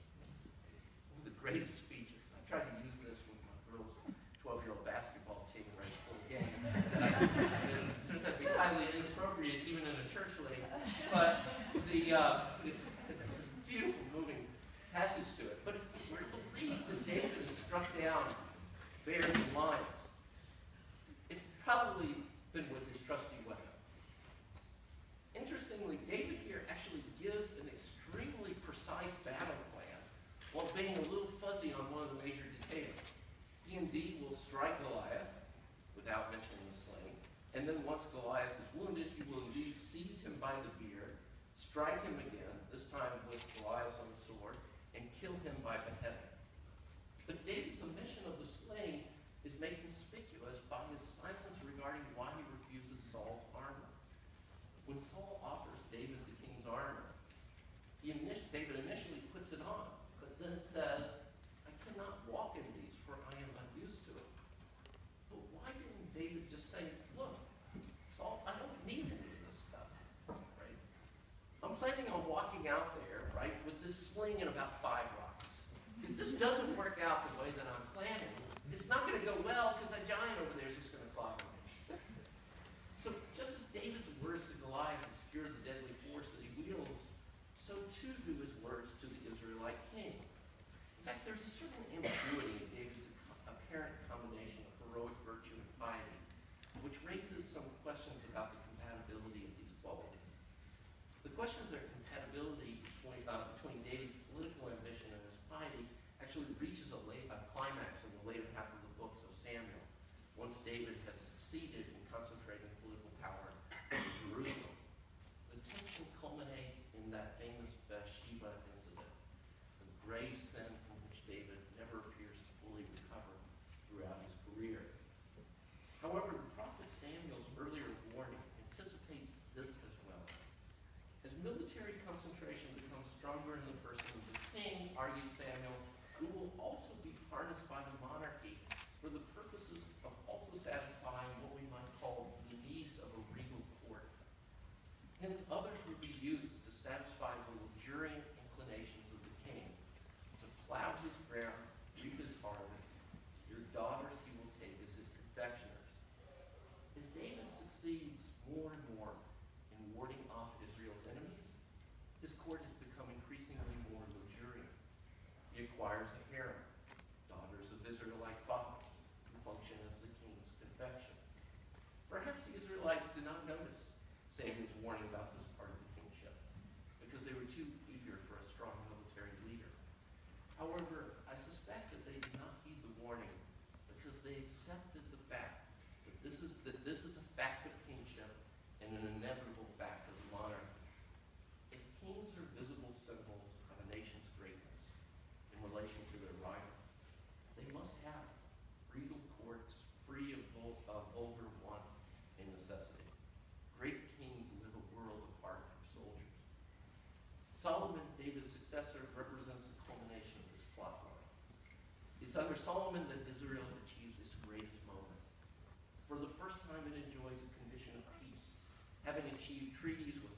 One of the greatest speeches. I tried to use this with my girls' 12-year-old basketball team right before the game. It turns out to be highly inappropriate even in a church league. But it's a beautiful, moving passage to it. But we're to believe that David has struck down bears and lions. It's probably been with his trusty weapon. Interestingly, David here actually gives an extremely precise battle plan while being a little fuzzy on one of the major details. He indeed will strike Goliath without mentioning the sling, and then once Goliath is wounded, he will indeed seize him by the beard, strike him again, this time with Goliath's own sword, and kill him by beheading. But David's omission of the sling is made conspicuous by his silence regarding why he refuses Saul's armor. When Saul offers David the king's armor, David initially puts it on, but then says, "I cannot walk in these, for I am unused to it." But why didn't David just say, "Look, Saul, I don't need any of this stuff," right? I'm planning on walking out there, right, with this sling and about 5 rocks. If this doesn't work out the way that I'm planning, it's not going to go well because that giant over there is just going to clobber me. So just as David's words to Goliath obscure the deadly force that he wields, so too do his words to the Israelite king. In fact, there's a certain ambiguity in David's apparent combination of heroic virtue and piety, which raises some questions about the compatibility of these qualities. The question of their compatibility between David's political ambition and his piety actually reaches a climax in the later half of the books of Samuel, once David has succeeded in concentrating political power in Jerusalem. The tension culminates in that famous Bathsheba incident, the grave sin from which David never appears to fully recover throughout his career. However, the prophet Samuel's earlier warning anticipates military concentration becomes stronger in the person of the king, argues Samuel, who will also be harnessed by the monarchy for the purposes of also satisfying what we might call the needs of a regal court. Hence, others would be used to satisfy the luxuriant inclinations of the king, to plow his ground, reap his harvest. Your daughters he will take as his confectioners. As David succeeds more and more in warding off Israel's enemies, his court has become increasingly more luxuriant. He acquires a harem, daughters of Israelite fathers, who function as the king's confection. Perhaps the Israelites did not notice Samuel's warning about this part of the kingship, because they were too eager for a strong military leader. However, I suspect that they did not heed the warning because they accepted the fact that this is a fact of kingship and an inevitable fact of the monarchy. If kings are visible symbols of a nation's greatness in relation to their rivals, they must have regal courts free of overone and necessity. Great kings live a world apart from soldiers. Solomon, David's successor, represents the culmination of this plot line. It's under Solomon that Israel achieves its greatest moment. For the first time, it enjoys a condition of peace, having achieved treaties with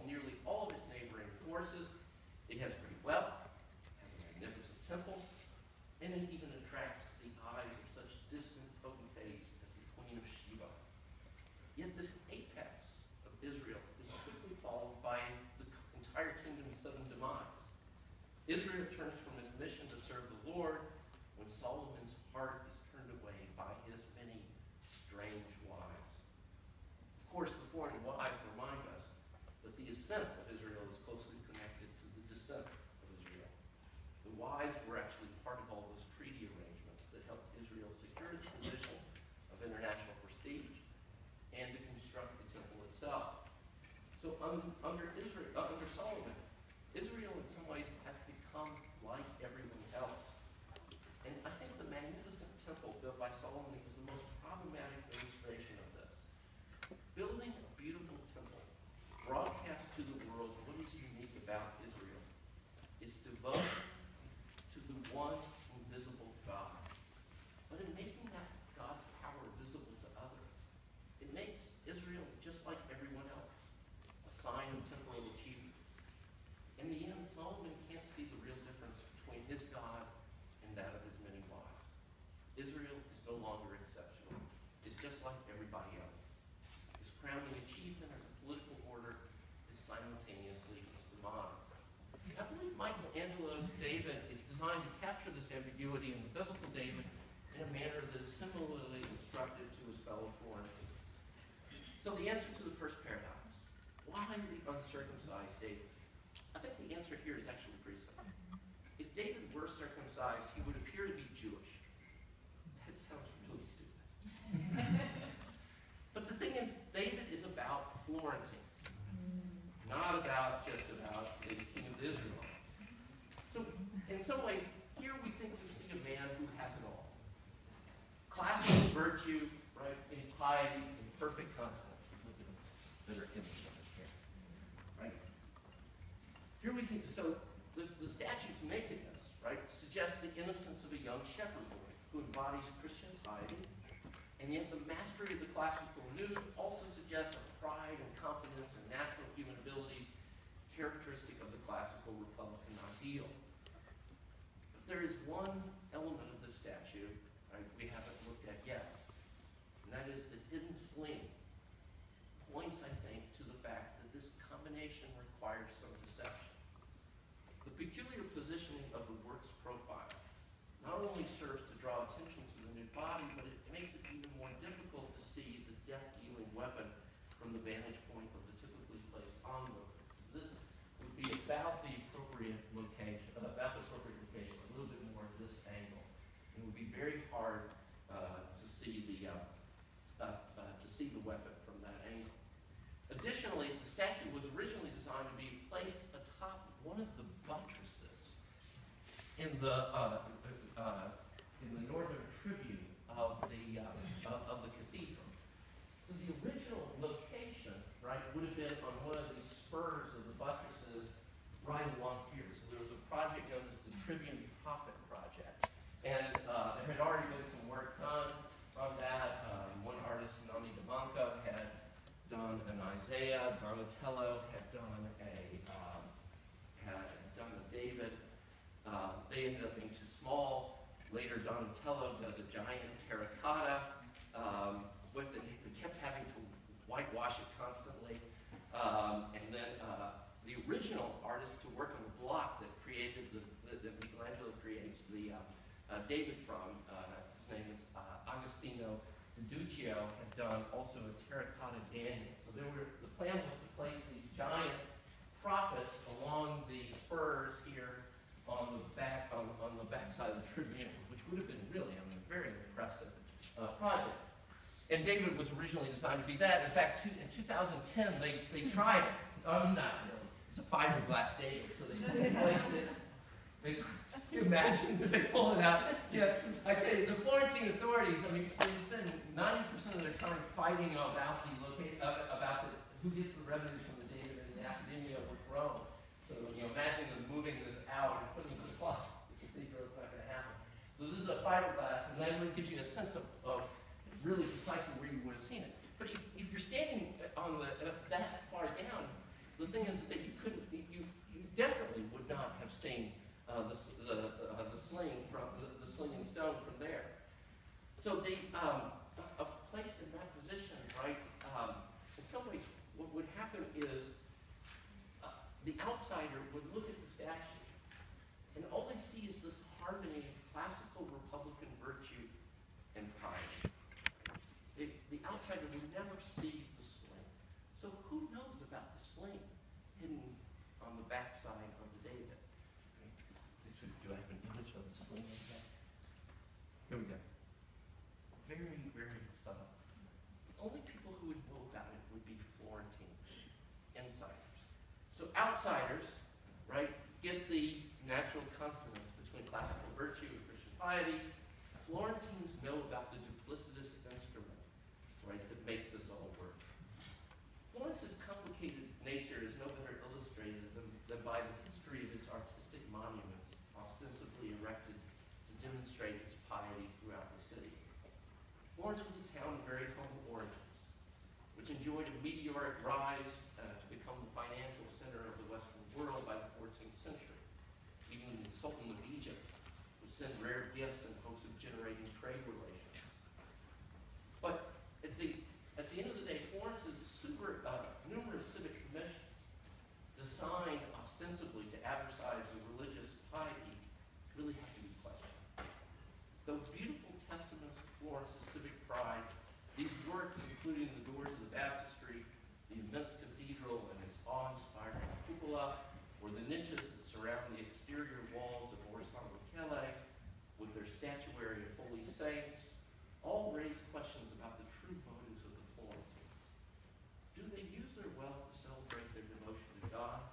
nearly all of its neighboring forces. It has great wealth, has a magnificent temple, and it even attracts the eyes of such distant potentates as the Queen of Sheba. Yet this apex of Israel is quickly followed by the entire kingdom's sudden demise. Israel turns from its mission to serve the Lord when Solomon's heart is turned away by his many strange wives. Of course, the foreign wives remind us that the ascent of Israel is closely connected to the descent of Israel. The wives were actually part of all those treaty arrangements that helped Israel secure its position of international prestige and to construct the temple itself. So under Solomon, Israel in some ways has become like everyone else. And I think the magnificent temple built by Solomon is the most problematic illustration of this. Building a beautiful temple broadcasts to the world what is unique about Israel. It's devoted to the one invisible God. But in making that God's power visible to others, it makes Israel just like everyone else, a sign of temporal achievement. In the end, Solomon can't see the real difference between his God and that of his many wives. Israel is no longer exceptional. It's just like everybody else. His crowning achievement as a political order is simultaneously its demise. I believe Michelangelo's David is designed to capture this ambiguity in the biblical David in a manner that is similarly instructive to his fellow foreigners. So the answer to the first paradox, why the uncircumcised David? I think the answer here is actually pretty simple. If David were circumcised, he would appear to be Jewish. That sounds really stupid. But the thing is, David is about Florentine, not just about the king of Israel. So in some ways, here we think we see a man who has it all. Classical virtue, right, in piety, in perfect consonance. Look at a better image of it here. Right? Here we see, so the statutes making this, right, suggest the innocence of a young shepherd boy who embodies Christian piety, and yet the mastery of the classical nude also suggests a pride and confidence in natural human abilities characteristic of the classical Republican ideal. But there is one element of the statue, right, we haven't looked at yet, and that is the hidden sling points, I think, to the fact that this combination requires some deception. The peculiar positioning of the work's profile not only serves to draw attention to the nude body, but it makes it even more difficult to see the death-dealing weapon from the vantage point of the typically placed onlooker. This would be about the appropriate location, a little bit more at this angle. It would be very hard to see the weapon from that angle. Additionally, the statue was originally designed to be placed atop one of the buttresses in the northern tribune of the cathedral. So the original location, right, would have been on one of these spurs of the buttresses Andrea, Donatello had done a David. They ended up being too small. Later, Donatello does a giant terracotta. They kept having to whitewash it constantly. And then the original artist to work on the block that created that Michelangelo creates the David from, his name is Agostino Duccio, had done also a terracotta Daniel. So the plan was to place these giant prophets along the spurs here on the back side of the tribune, which would have been really, a very impressive project. And David was originally designed to be that. In fact, in 2010, they tried it. Not really. It's a fiberglass David, so they placed it. Can you imagine that they pull it out? Yeah, I tell you, the Florentine authorities, they spend 90% of their time fighting about who gets the revenues from the David and the Academia with Rome. So, imagine them moving this out and putting this cloth. The cathedral is not going to happen. So this is a fiberglass, and that really gives you a sense of really precisely where you would have seen it. But if you're standing on that far down, the thing is that you definitely would not have seen the slinging stone from there. So they placed in that position, right? In some ways, what would happen is the outsider would look at the statue, and all they see is this harmony of classical Republican virtue and piety. The outsider would never see the sling. So who knows about the sling hidden on the backside of the David? Do I have an image of the sling like that? Here we go. Very, very subtle. The only people who would know about it would be Florentines, insiders. So outsiders, right, get the natural consonance between classical virtue and Christian piety. Florentines know about the duplicitous instrument, right, that makes this all work. Florence's complicated nature is no better illustrated than by the history of its artistic monuments, ostensibly erected to demonstrate its piety throughout the city. Florence was a town of very humble origins, which enjoyed a meteoric rise to become the financial center of the Western world by the 14th century. Even the Sultan of Egypt would send rare gifts in hopes of generating trade relations. But at the end of the day, Florence's numerous civic commissions, designed ostensibly to advertise the religious piety, really have to be questioned. Though beautiful testaments of Florence's civic pride, these works, including the doors of the baptistry, the immense cathedral and its awe-inspiring cupola, or the niches that surround the exterior walls of Orsan Michele, with their statuary of holy saints, all raise questions about the true motives of the Florentines. Do they use their wealth to celebrate their devotion to God,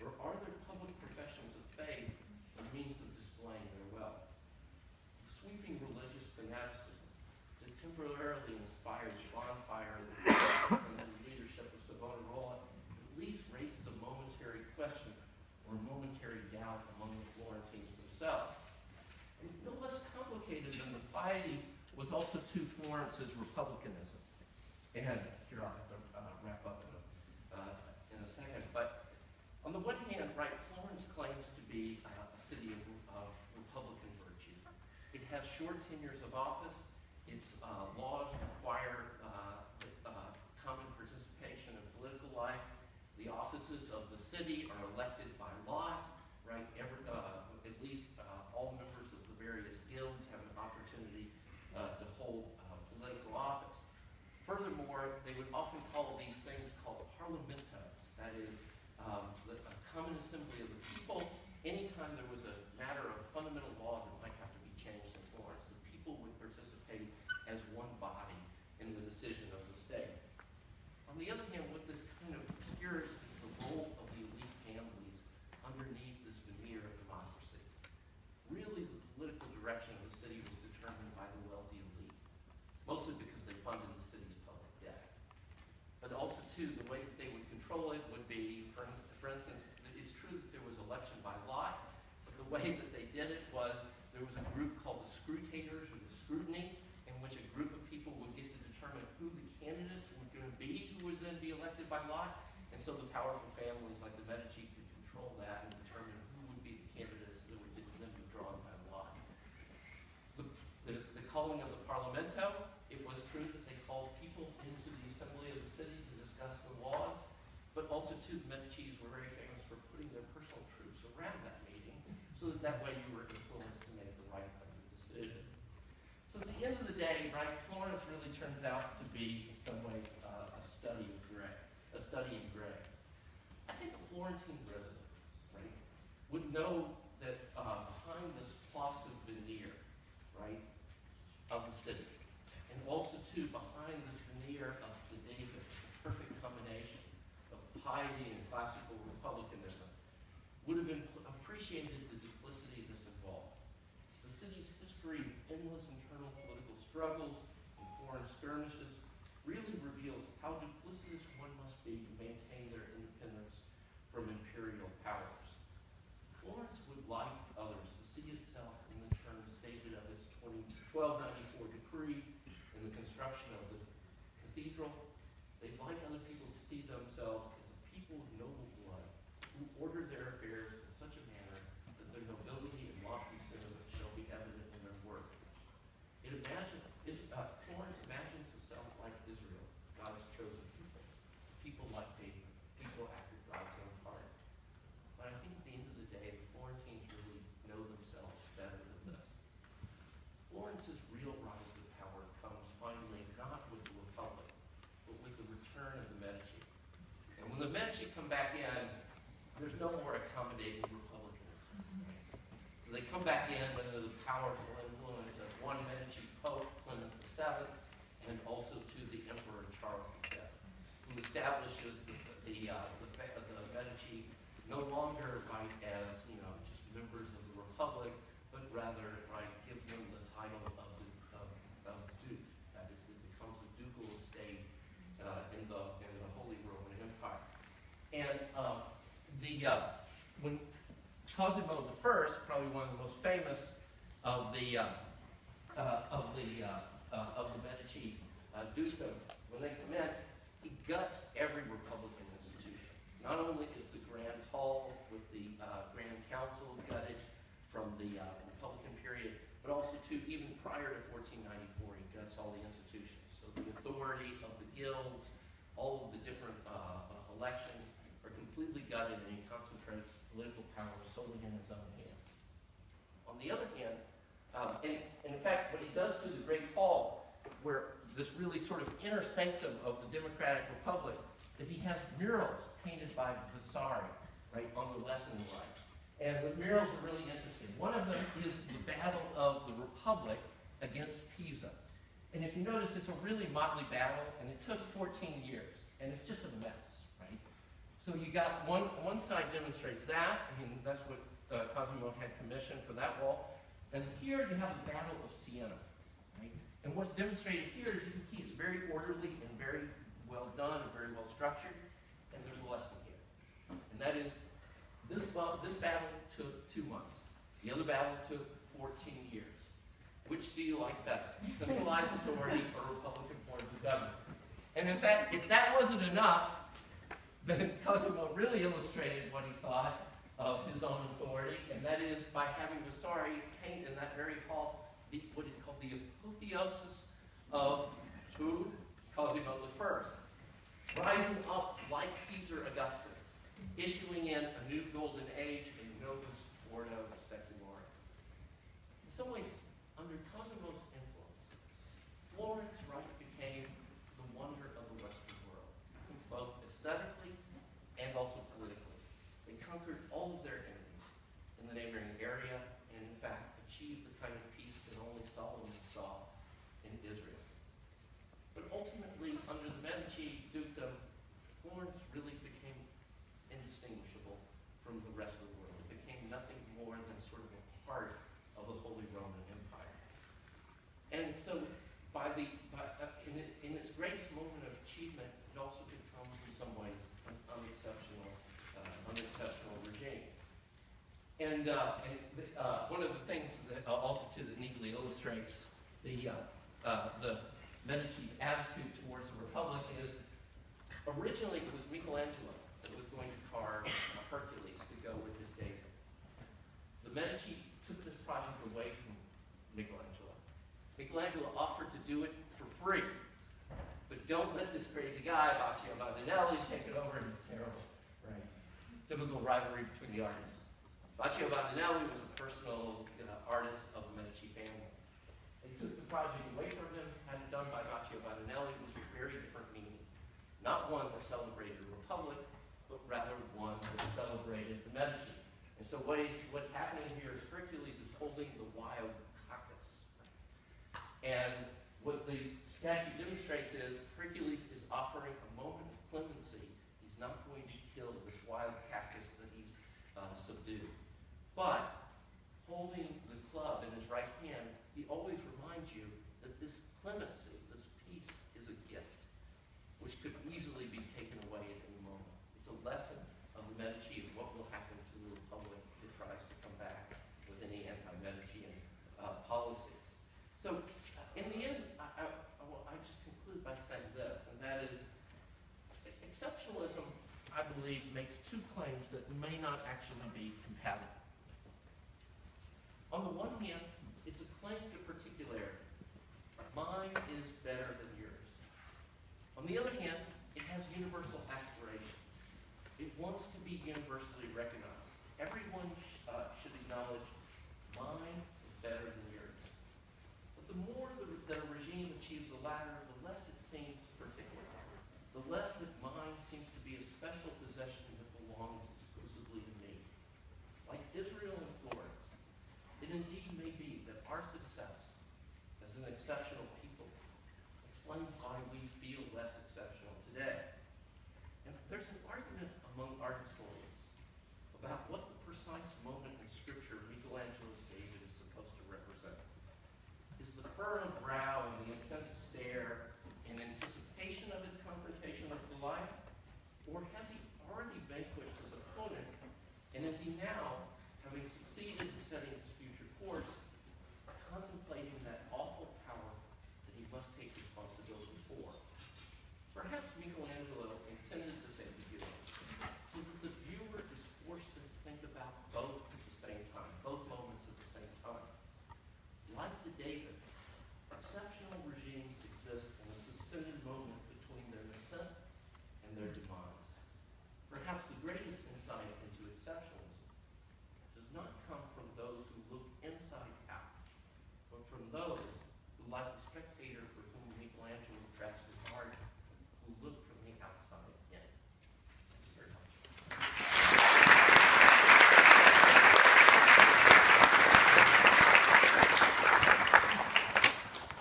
or are their public professions of faith a means of displaying their wealth? Sweeping religious fanaticism that temporarily inspires bonfire and the leadership of Savonarola at least raises a momentary question or a momentary doubt among the Florentines themselves. And no less complicated than the piety was also to Florence's republicanism. And here I'll have to wrap up in a second. But on the one hand, right, Florence claims to be a city of republican virtue. It has short tenures of office. Its laws require common participation in political life. The offices of the city are elected by lot, right? At least all members of the various guilds have an opportunity to hold political office. Furthermore, they would often call these things called parlamentos, that is, a common assembly of the people. Anytime there was a matter of fundamental law that might have to be changed in Florence, the people would participate as one body in the decision of the state. On the other hand, what this kind of obscures is the role of the elite families underneath this veneer of democracy. Really, the political direction of the city was determined by the wealthy elite, mostly because they funded the city's public debt. But also, too, the way that they would control it would be, for instance, it's true that there was election by lot, but the way that they did it was there was a group called the scrutators, or the scrutiny, in which a group of people would get to determine who the candidates were going to be, who would then be elected by lot, and so the powerful families like the Medici could control that and determine who would be the candidates that would then be drawn by lot. The calling of the Parlamento, it was true that they called people into the assembly of the city to discuss the laws, but also too, the Medicis were very famous for putting their personal troops around that meeting, so that way you were influenced to make the right kind of decision. So at the end of the day, right, Florence really turns out to be, in some ways, a study of gray, a study in gray. I think a Florentine resident, right, would know that behind this plausive veneer, right, of the city, and also too behind this veneer of the David, the perfect combination of piety and classical republicanism, would have appreciated the duplicity that's involved. The city's history of endless internal political struggles and foreign skirmishes really reveals how duplicitous one must be to maintain their independence from imperial powers. Florence would, like others, to see itself in the terms stated of its 1294 decree and the construction of the cathedral. They'd like other people to see themselves as a people of noble blood who order their affairs in such a manner that their nobility and lofty sentiments shall be evident in their work. Florence imagines itself like Israel, God's chosen people like David, people after God's own heart. But I think at the end of the day, the Florentines really know themselves better than this. Florence's real rise to power comes finally not with the Republic, but with the return of the Medici. And when the Medici come back in, there's no more accommodating republicanism. Right? So they come back in under the powerful influence of one Medici Pope, Clement VII, and also to the Emperor Charles V, who establishes the Medici no longer, right, as, just members of the Republic, but rather, right, gives them the title of Duke. That is, it becomes a ducal estate in the Holy Roman Empire. And when Cosimo I, probably one of the most famous of the Medici dukedom, when they come in, he guts every Republican institution. Not only is the Grand Hall with the Grand Council gutted from the Republican period, but also too, even prior to 1494, he guts all the institutions. So the authority of the guilds, all of the different elections are completely gutted, and he concentrates political power solely in his own hands. On the other hand, and in fact, what he does to the Great Hall, where this really sort of inner sanctum of the Democratic Republic, is he has murals painted by Vasari, right, on the left and the right. And the murals are really interesting. One of them is the Battle of the Republic against Pisa. And if you notice, it's a really motley battle, and it took 14 years, and it's just a mess, right? So you got one side demonstrates that. I mean, that's what Cosimo had commissioned for that wall. And here you have the Battle of Siena, right? And what's demonstrated here, as you can see, it's very orderly and very well done and very well structured. And there's a lesson here. And that is, this battle took 2 months. The other battle took 14 years. Which do you like better? Centralized authority or Republican forms of government? And in fact, if that wasn't enough, then Cosimo really illustrated what he thought of his own authority, and that is by having Vasari paint in that very hall what is called the apotheosis of who? Cosimo I, rising up like Caesar Augustus, issuing in a new golden age, a novus ordo secularum. In some ways, under Cosimo's influence, Florence, right, became the wonder of the Western world, both aesthetically and also politically. They conquered all of their enemies in the neighboring area, and in fact achieved the kind of peace that only Solomon saw in Israel. But ultimately, under the Medici dukedom, Florence really became indistinguishable from the rest of the world. It became nothing more than sort of a part of the Holy Roman Empire. And so, in its greatest moment of achievement, it also becomes, in some ways, an unexceptional regime. And one of the things that also too that neatly illustrates the Medici's attitude towards the Republic is Originally, it was Michelangelo that was going to carve a Hercules to go with his David. The Medici took this project away from Michelangelo. Michelangelo offered to do it for free. But don't let this crazy guy, Baccio Bandinelli, take it over. It's terrible, right? Typical rivalry between the artists. Baccio Bandinelli was a personal artist of the Medici family. They took the project away from him, had it done by Baccio Bandinelli, which was a very different meaning. Not one that celebrated a republic, but rather one that celebrated the Medici. And so what's happening here is Hercules is holding the wild caucus. And what the statue demonstrates is Hercules is offering a moment of clemency. He's not going to kill this wild cactus that he's subdued. But holding the club in his right hand, he always reminds you that this clemency, this peace, is a gift, which could easily be taken away at any moment. It's a lesson of the Medici of what will happen to the Republic if it tries to come back with any anti-Medician policies. So, in the end, I just conclude by saying this, and that is, exceptionalism, I believe, makes two claims that may not actually be compatible. On the one hand, it's a claim to particularity. Mine is better than yours. On the other hand, it has universal aspirations. It wants to be universally recognized. Everyone should acknowledge mine is better than yours. But the more that a regime achieves the latter, the less it seems particular. The less that mine seems to be a special possession that belongs exclusively to me. Like Israel and Florence, it indeed may be that our success as an exceptional people explains why we feel less exceptional today. And there's an argument among art historians about what the precise moment in Scripture Michelangelo's David is supposed to represent. Is the furrowed brow and the incensed stare in anticipation of his confrontation with Goliath? Or has he already vanquished his opponent, and is he now, having succeeded in setting his future course, contemplating that awful power that he must take responsibility for? Perhaps Michelangelo intended this ambiguity so that the viewer is forced to think about both at the same time, both moments at the same time. Like the David, exceptional regimes exist in a suspended moment between their ascent and their demise. Perhaps the greatest insight into exceptionalism does not come from those who look inside out, but from those who, like the spectator for whom Michelangelo drafts his art, who look from the outside in. Thank you very much.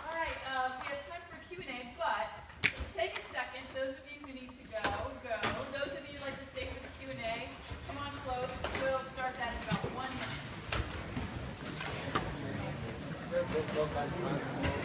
All right, we have time for Q&A, but let's take a second. Those of you who need to go. Those of you who'd like to stay for the Q&A, come on close. We'll start that in about 1 minute. Sir, we'll go back.